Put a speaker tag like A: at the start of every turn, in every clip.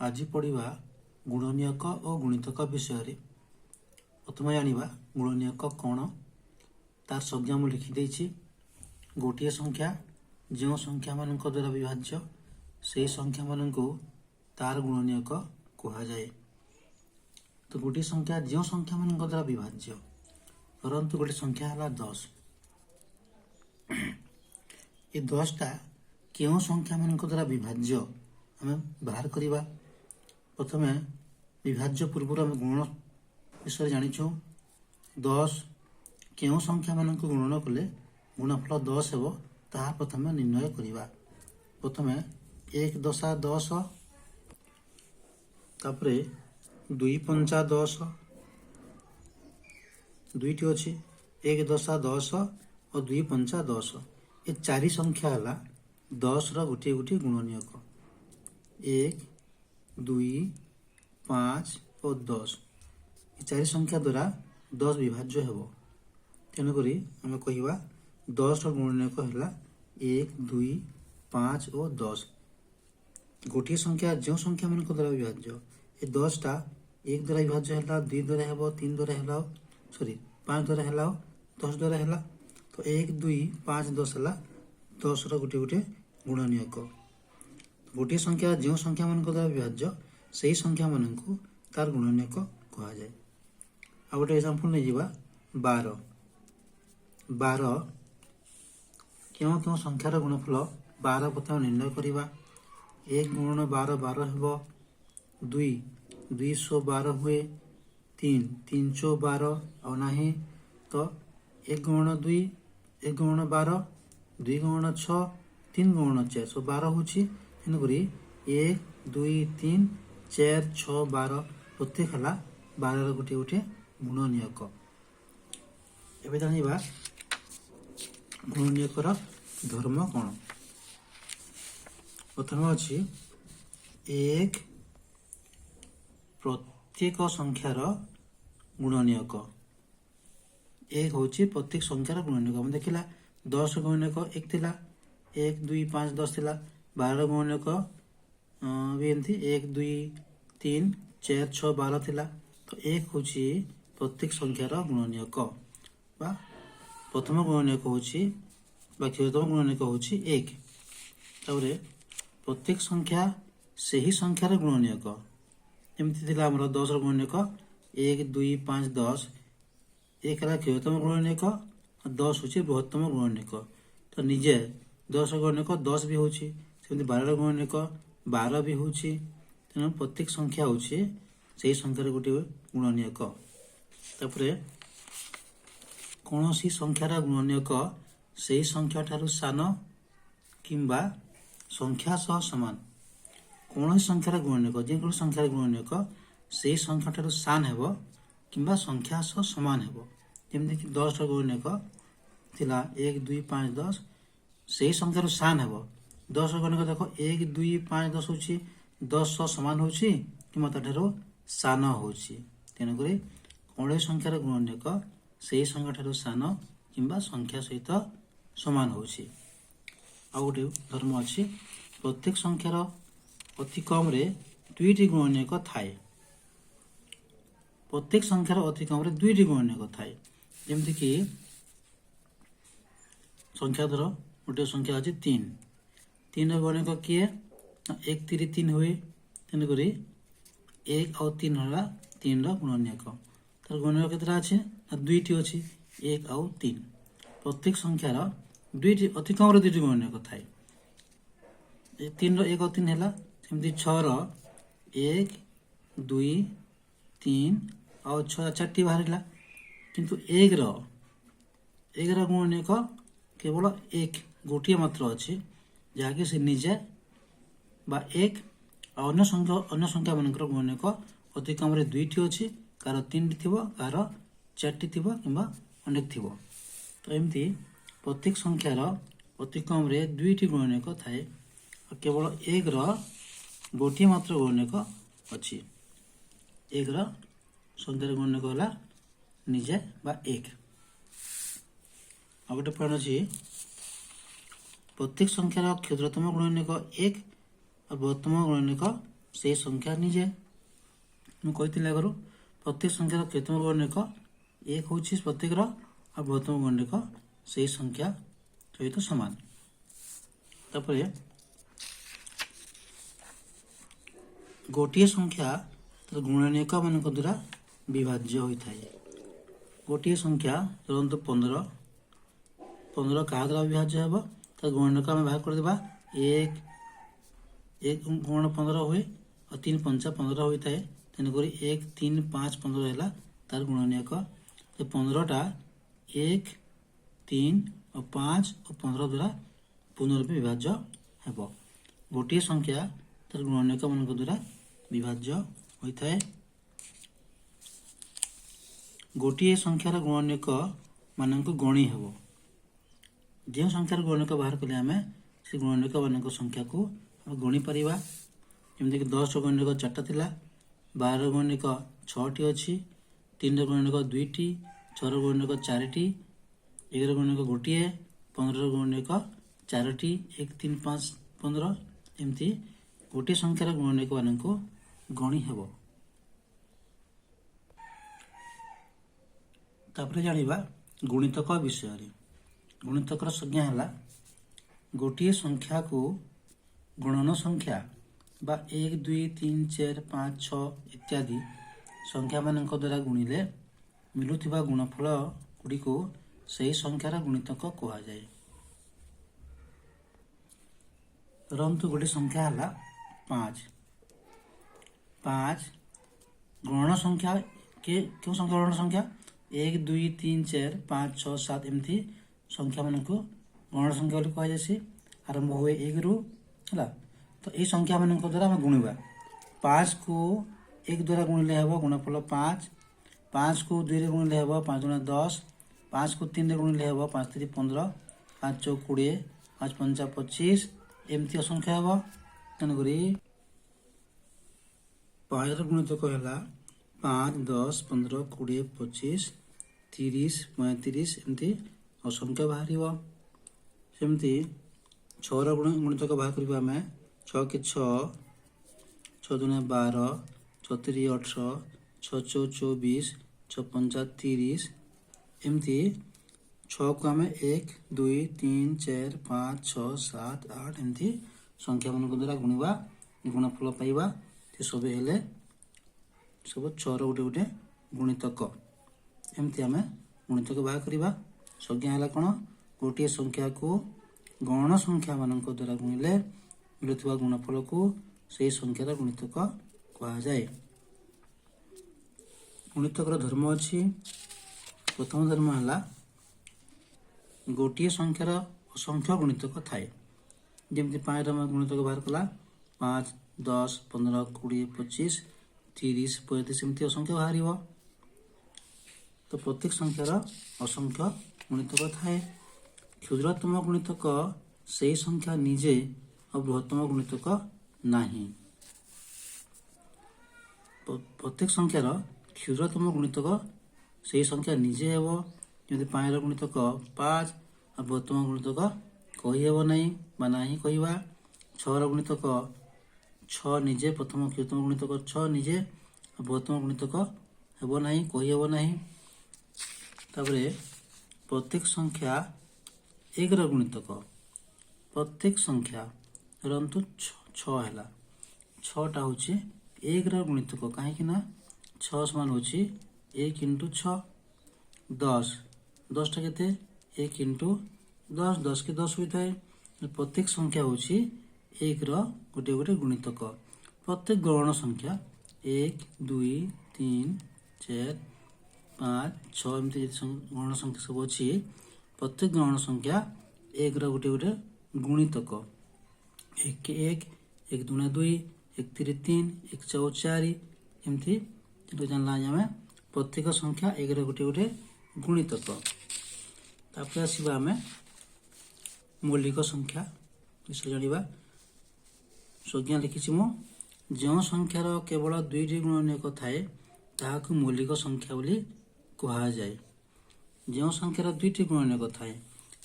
A: आज पढ़ा गुणनीयक और गुणितक विषय। प्रथम जाना गुणनीयक कौन तार संज्ञा मुझे लिखिदे। गोटे संख्या जो संख्या मान द्वारा विभाज्य से संख्या मान तार गुणनीयक कह जाए। तो गोटे संख्या जो संख्या मान द्वारा विभाज्य परंतु गोटे संख्या है 10। ये 10टा क्यों संख्या मान द्वारा विभाज्य आम बाहर करवा। प्रथम विभाज्य पूर्व आम गुण विषय जाचु। 10 क्यों संख्या मान गुणन कले गुणफल 10 हो ताहा प्रथम निर्णय करवा। प्रथम 1 दशा 10 तापरे 2 पंचा 10 दुईटी अच्छी 1 दशा 10 और 2 पंचा 10। ये चारि संख्या है 10 गोटे गोटे गुणनीयक 1 2 5 और 10। ये चारि संख्या द्वारा 10 विभाज्य हो। तेणुक आम कह 10 गुणनीयक है 1 2 5 और 10। गोटे संख्या जो संख्या मान द्वारा विभाज्य ये 10टा 1 द्वारा विभाज्य है 2 द्वारा है 3 द्वारा है सॉरी 5 द्वारा है 10 द्वारा है। तो 1 2 5 10 है 10 गोटे गोटे गुणनीयक। गोटे संख्या जो संख्या मान द्वारा विभाज्य से संख्या मान तार गुणनीयक कह जाए। आ गोटे एग्जांपल नहीं 12 12 क्यों क्यों संख्यार गुणफल 12 प्रथम निर्णय करवा। 1 गुणन 12 12 हो 2 212 हुए 3 312 और नहीं तो 1 गुणन 2 1 गुणन 12 2 गुणन 6 3 गुणन 4 सो 12 हो। तेणुक 1 2 3 4 6 12 प्रत्येक है 12 गोटे गोटे गुणनीयक। एवं जाना गुणनीयकर धर्म कौन। प्रथम अच्छी 1 प्रत्येक संख्यार गुणनीयक। 1 हूँ प्रत्येक संख्यार गुणनीयक। आम देखला 10 गुणनीयक 1 थिला 1 2 5 10 थिला। 12 गुणनीयक भी एमती 1 2 3 4 6 12 थिला। तो 1 हूँ प्रत्येक संख्यार गुणनीयक बा प्रथम गुणनीयक हूँ क्षुद्रतम गुणनीयक हूँ 1। तापर प्रत्येक संख्या से ही संख्यार गुणनीयक एमती थिला हमर 10 गुणनीयक 1 2 5 10। 1 है क्षुद्रतम गुणनीयक 10 हूँ बृहत्तम गुणनीयक। तो निजे 10 गुणनीयक 10 भी होची 12 गुणनीयक 12 भी होची। तेणु प्रत्येक संख्या हूँ से संख्यार गोटे गुणनीयक। तापर कौन सी संख्यार गुणनीयक से संख्या ठारू सान किंबा संख्या सह समान। कौन संख्यार गुणनीयक जो संख्यार गुणनीयक से संख्या ठारू सान हेबो किंबा संख्या सह समान हेबो। जमीक 10 गुणनीयक थिला 1 2 5 10 से संख्यार सान हेबो। 10 गुणनीयक देख 1 2 5 10 होची 10 सह समान होची किंबा ताठारू सान होची। तेणुक कौन संख्यार गुणनीयक से संख्या ठारू सान किंबा संख्या सहित समान होची। आ गोटे धर्म अच्छी प्रत्येक संख्यार अति कम रे 2टी गुणनीयक थाए। प्रत्येक संख्यार अति कम रे 2टी गुणनीयक थाए। जमती कि संख्या धर गोटे संख्या अच्छी 3 3 गुणनीयक किए 1 3 3 हुए। तेणुक 1 और 3 है 3 गुणनीयक। तार गुणनीयक केतटा अच्छे 2टी अच्छी 1 और 3। प्रत्येक संख्यार 2टी अति कम 2टी गुणनीयक थाए। 3 1 और 3 है सेमती 6 1 2 3 और 6 4टी बाहर किंतु 1 गुणनीयक केवल 1 गोटे मात्र अच्छी जहाँकि से निजे बा 1 अन्य संख्या मान गुणनीयक अति कम 2टी अच्छी कार 3टी थी कार 4टी थी कि अनेक थी। तो एमती प्रत्येक संख्यार अति कम 2टी गुणनीयक थाए केवल 1 गोटे मात्र गुणनीयक अच्छी। 1 संख्यार गुणनीयक है निजे बा 1। आ गोटे पॉइंट अच्छी प्रत्येक संख्यार क्षुद्रतम गुणनीयक 1 और बृहत्तम गुणनीयक ସେଇ ସଂଖ୍ୟା ନିଜେ। ମୁଁ କହିଥିଲି ଆଗରୁ ପ୍ରତ୍ୟେକ ସଂଖ୍ୟାର କ୍ଷୁଦ୍ରତମ ଗୁଣନୀୟକ 1 ହେଉଛି ପ୍ରତ୍ୟେକର, ଆଉ ବୃହତ୍ତମ ଗୁଣନୀୟକ ସେଇ ସଂଖ୍ୟା ସହିତ ସମାନ। ତାପରେ ଗୋଟିଏ ସଂଖ୍ୟା ଗୁଣନୀୟକ ମାନଙ୍କ ଦ୍ୱାରା ବିଭାଜ୍ୟ ହୋଇଥାଏ। ଗୋଟିଏ ସଂଖ୍ୟା ଧରନ୍ତୁ 15 କାହା ଦ୍ୱାରା ବିଭାଜ୍ୟ ହେବ? ତାର ଗୁଣନୀୟକ ଆମେ ବାହାର କରିଦେବା। 1 ଗୁଣ 15 ହୁଏ ଆଉ 3 ପଞ୍ଚା 15 ହୋଇଥାଏ। ତେଣୁକରି 1 3 5 15 ହେଲା ତାର ଗୁଣନୀୟକ। 15ଟା 1 3 ଆଉ 5 ଓ 15 ଦ୍ୱାରା ପୁନର୍ରୂପେ ବିଭାଜ୍ୟ ହେବ। ଗୋଟିଏ ସଂଖ୍ୟା ତାର ଗୁଣନୀୟକ ମାନଙ୍କ ଦ୍ୱାରା ବିଭାଜ୍ୟ ହୋଇଥାଏ। ଗୋଟିଏ ସଂଖ୍ୟାର ଗୁଣନୀୟକ ମାନଙ୍କୁ ଗଣି ହେବ। ଯେଉଁ ସଂଖ୍ୟାର ଗୁଣନୀୟକ ବାହାର କଲେ ଆମେ ସେ ଗୁଣନୀୟକ ମାନଙ୍କ ସଂଖ୍ୟାକୁ ଆମେ ଗଣି ପାରିବା। ଯେମିତିକି 10ର ଗୁଣନୀୟକ 4ଟା ଥିଲା, 12ର ଗୁଣନୀୟକ 6ଟି ଅଛି, 3ର ଗୁଣନୀୟକ 2ଟି, 6ର ଗୁଣନୀୟକ 4ଟି, 11ର ଗୁଣନୀୟକ 1ଟିଏ, 15ର ଗୁଣନୀୟକ 4ଟି, 1 3 5 15। ଏମିତି ଗୋଟିଏ ସଂଖ୍ୟାର ଗୁଣନୀୟକ ମାନଙ୍କୁ ଗଣି ହେବ। ତାପରେ ଜାଣିବା ଗୁଣିତକ ବିଷୟରେ। ଗୁଣିତକର ସଂଜ୍ଞା ହେଲା ଗୋଟିଏ ସଂଖ୍ୟାକୁ ଗଣନ ସଂଖ୍ୟା ବା 1 2 3 4 5 6 ଇତ୍ୟାଦି ସଂଖ୍ୟାମାନଙ୍କ ଦ୍ୱାରା ଗୁଣିଲେ ମିଳୁଥିବା ଗୁଣଫଳ ଗୁଡ଼ିକୁ ସେହି ସଂଖ୍ୟାର ଗୁଣିତକ କୁହାଯାଏ। ଧରନ୍ତୁ ଗୋଟିଏ ସଂଖ୍ୟା ହେଲା 5। ଗଣନ ସଂଖ୍ୟା କେଉଁ ସଂଖ୍ୟା ଗଣନ ସଂଖ୍ୟା? 1 2 3 4 5 6 7 ଏମିତି ସଂଖ୍ୟାମାନଙ୍କୁ ଗଣନ ସଂଖ୍ୟା ବୋଲି କୁହାଯାଏ। ଆରମ୍ଭ ହୁଏ 1ରୁ ହେଲା। ତ ଏଇ ସଂଖ୍ୟାମାନଙ୍କ ଦ୍ୱାରା ଆମେ ଗୁଣିବା। 5କୁ 1 ଦ୍ୱାରା ଗୁଣିଲେ ହେବ ଗୁଣଫଳ 5, 5କୁ 2ରେ ଗୁଣିଲେ ହେବ 5 ଗୁଣା 10, 5କୁ 3ରେ ଗୁଣିଲେ ହେବ 5 3 15, 5 4 20, 5 5 25 ଏମିତି ଅସଂଖ୍ୟ ହେବ। ତେଣୁକରି 5ର ଗୁଣିତକ ହେଲା 5 10 15 20 25 30 35 ଏମିତି ଅସଂଖ୍ୟ ବାହାରିବ। ସେମିତି 6ର ଗୁଣିତକ ବାହାର କରିବା ଆମେ। 6 କି 6, 6 ଦୁନେ 12, 6 3 18, 6 4 24, 6 5 30 ଏମିତି 6କୁ ଆମେ 1 2 3 4 5 6 7 8 ଏମିତି ସଂଖ୍ୟାମାନଙ୍କ ଦ୍ୱାରା ଗୁଣିବା, ଗୁଣଫଳ ପାଇବା। ସେ ସବୁ ହେଲେ ସବୁ 6ର ଗୋଟେ ଗୁଣିତକ। ଏମିତି ଆମେ ଗୁଣିତକ ବାହାର କରିବା। ସଂଜ୍ଞା ହେଲା କ'ଣ? ଗୋଟିଏ ସଂଖ୍ୟାକୁ ଗଣନ ସଂଖ୍ୟାମାନଙ୍କ ଦ୍ୱାରା ଗୁଣିଲେ ମିଳୁଥିବା ଗୁଣଫଳକୁ ସେହି ସଂଖ୍ୟାର ଗୁଣିତକ କୁହାଯାଏ। ଗୁଣିତକର ଧର୍ମ ଅଛି। ପ୍ରଥମ ଧର୍ମ ହେଲା ଗୋଟିଏ ସଂଖ୍ୟାର ଅସଂଖ୍ୟ ଗୁଣିତକ ଥାଏ। ଯେମିତି 5ର ଗୁଣିତକ ବାହାର କଲା 5 10 15 20 25 30 35 ଏମିତି ଅସଂଖ୍ୟ ବାହାରିବ। ତ ପ୍ରତ୍ୟେକ ସଂଖ୍ୟାର ଅସଂଖ୍ୟ ଗୁଣିତକ ଥାଏ। କ୍ଷୁଦ୍ରତମ ଗୁଣିତକ ସେହି ସଂଖ୍ୟା ନିଜେ ଆଉ ବୃହତ୍ତମ ଗୁଣିତକ ନାହିଁ। ପ୍ରତ୍ୟେକ ସଂଖ୍ୟାର କ୍ଷୁଦ୍ରତମ ଗୁଣିତକ ସେହି ସଂଖ୍ୟା ନିଜେ ହେବ। ଯେମିତି 5ର ଗୁଣିତକ 5 ଆଉ ବୃହତ୍ତମ ଗୁଣିତକ କହିହେବ ନାହିଁ ବା ନାହିଁ କହିବା। 6ର ଗୁଣିତକ 6 ନିଜେ, ପ୍ରଥମ କ୍ଷୁଦ୍ରତମ ଗୁଣିତକ 6 ନିଜେ, ଆଉ ବୃହତ୍ତମ ଗୁଣିତକ ହେବ ନାହିଁ, କହିହେବ ନାହିଁ। ତାପରେ ପ୍ରତ୍ୟେକ ସଂଖ୍ୟା 1ର ଗୁଣିତକ। ପ୍ରତ୍ୟେକ ସଂଖ୍ୟା ଧରନ୍ତୁ 6 ହେଲା। 6ଟା ହେଉଛି 1ର ଗୁଣିତକ। କାହିଁକି ନା 6 ସମାନ ହେଉଛି 1 × 6। 10ଟା କେତେ? 1 × 10, 10 କି 10 ହୋଇଥାଏ। ପ୍ରତ୍ୟେକ ସଂଖ୍ୟା ହେଉଛି 1ର ଗୋଟେ ଗୁଣିତକ। ପ୍ରତ୍ୟେକ ଗଣନ ସଂଖ୍ୟା 1 2 3 4 5 6 ଏମିତି ଗଣନ ସଂଖ୍ୟା ସବୁ ଅଛି। ପ୍ରତ୍ୟେକ ଗଣନ ସଂଖ୍ୟା 1ର ଗୋଟେ ଗୁଣିତକ। 1 1, 1 2 2, 1 3 3, 1 4 4 ଏମିତି ଜାଣିଲା ଆମେ ପ୍ରତ୍ୟେକ ସଂଖ୍ୟା 1ର ଗୋଟେ ଗୁଣିତକ। ତାପରେ ଆସିବା ଆମେ ମୌଳିକ ସଂଖ୍ୟା ବିଷୟରେ ଜାଣିବା। ସଂଜ୍ଞା ଲେଖିଛି ମୁଁ। ଯେଉଁ ସଂଖ୍ୟାର କେବଳ 2ଟି ଗୁଣନୀୟକ ଥାଏ ତାହାକୁ ମୌଳିକ ସଂଖ୍ୟା ବୋଲି କୁହାଯାଏ। ଯେଉଁ ସଂଖ୍ୟାର 2ଟି ଗୁଣନୀୟକ ଥାଏ,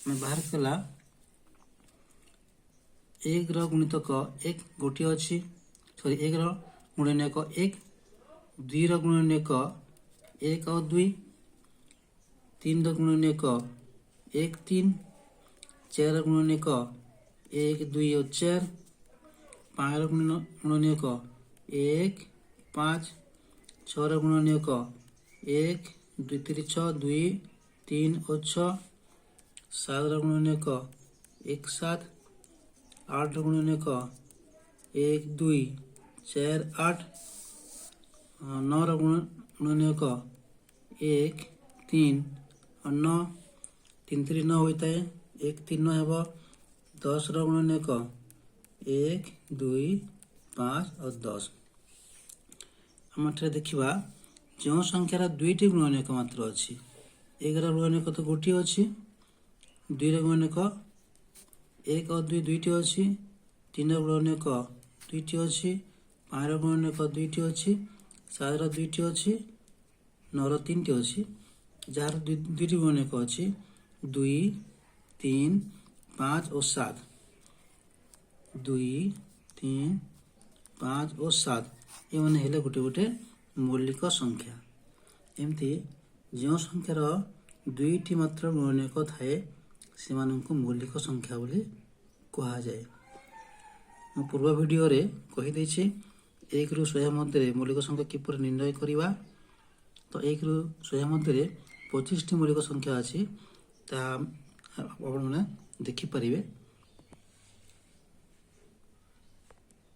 A: ଆମେ ବାହାର କଲା 1ର ଗୁଣିତକ 1 ଗୋଟିଏ ଅଛି। सॉरी 1 ର ଗୁଣନୀୟକ 1, 2 ର ଗୁଣନୀୟକ 1 ଆଉ 2, 3 ର ଗୁଣନୀୟକ 1 3, 4 ର ଗୁଣନୀୟକ 1 2 ଆଉ 4, 5 ର ଗୁଣନୀୟକ 1 5, 6 ର ଗୁଣନୀୟକ 1 2 3 6 2 3 ଆଉ 6, 7 ର ଗୁଣନୀୟକ 1 7, 8 ର ଗୁଣନୀୟକ 1 2 4 8, 9 ର ଗୁଣନୀୟକ 1 3 ଆଉ 9, 3 3 9 ହୋଇଥାଏ, 1 3 9 ହେବ। 10 ର ଗୁଣନୀୟକ 1 2 5 ଆଉ 10। ଆମେ ଏଠାରେ ଦେଖିବା ଯେଉଁ ସଂଖ୍ୟାର ଦୁଇଟି ଗୁଣନୀୟକ ମାତ୍ର ଅଛି। 1 ର ଗୁଣନୀୟକ ତ ଗୋଟିଏ ଅଛି, 2 ର ଗୁଣନୀୟକ 1 ଆଉ 2 ଦୁଇଟି ଅଛି, 3 ର ଗୁଣନୀୟକ 2ଟି ଅଛି, 5 ର ଗୁଣନୀୟକ 2ଟି ଅଛି, 7 ର 2ଟି ଅଛି, 9 ର 3ଟି ଅଛି। ଯାହାର ଦୁଇଟି ଗୁଣନୀୟକ ଅଛି 2 3 5 ଓ 7, 2 3 5 ଓ 7 ଏମାନେ ହେଲେ ଗୋଟେ ଗୋଟେ ମୌଳିକ ସଂଖ୍ୟା। ଏମିତି ଯେଉଁ ସଂଖ୍ୟାର ଦୁଇଟି ମାତ୍ର ଗୁଣନୀୟକ ଥାଏ ସେମାନଙ୍କୁ ମୌଳିକ ସଂଖ୍ୟା ବୋଲି କୁହାଯାଏ। ମୁଁ ପୂର୍ବ ଭିଡ଼ିଓରେ କହିଦେଇଛି 1 ରୁ 100 ମଧ୍ୟରେ ମୌଳିକ ସଂଖ୍ୟା କିପରି ନିର୍ଣ୍ଣୟ କରିବା। ତ 1 ରୁ 100 ମଧ୍ୟରେ 25ଟି ମୌଳିକ ସଂଖ୍ୟା ଅଛି, ତାହା ଆପଣମାନେ ଦେଖିପାରିବେ।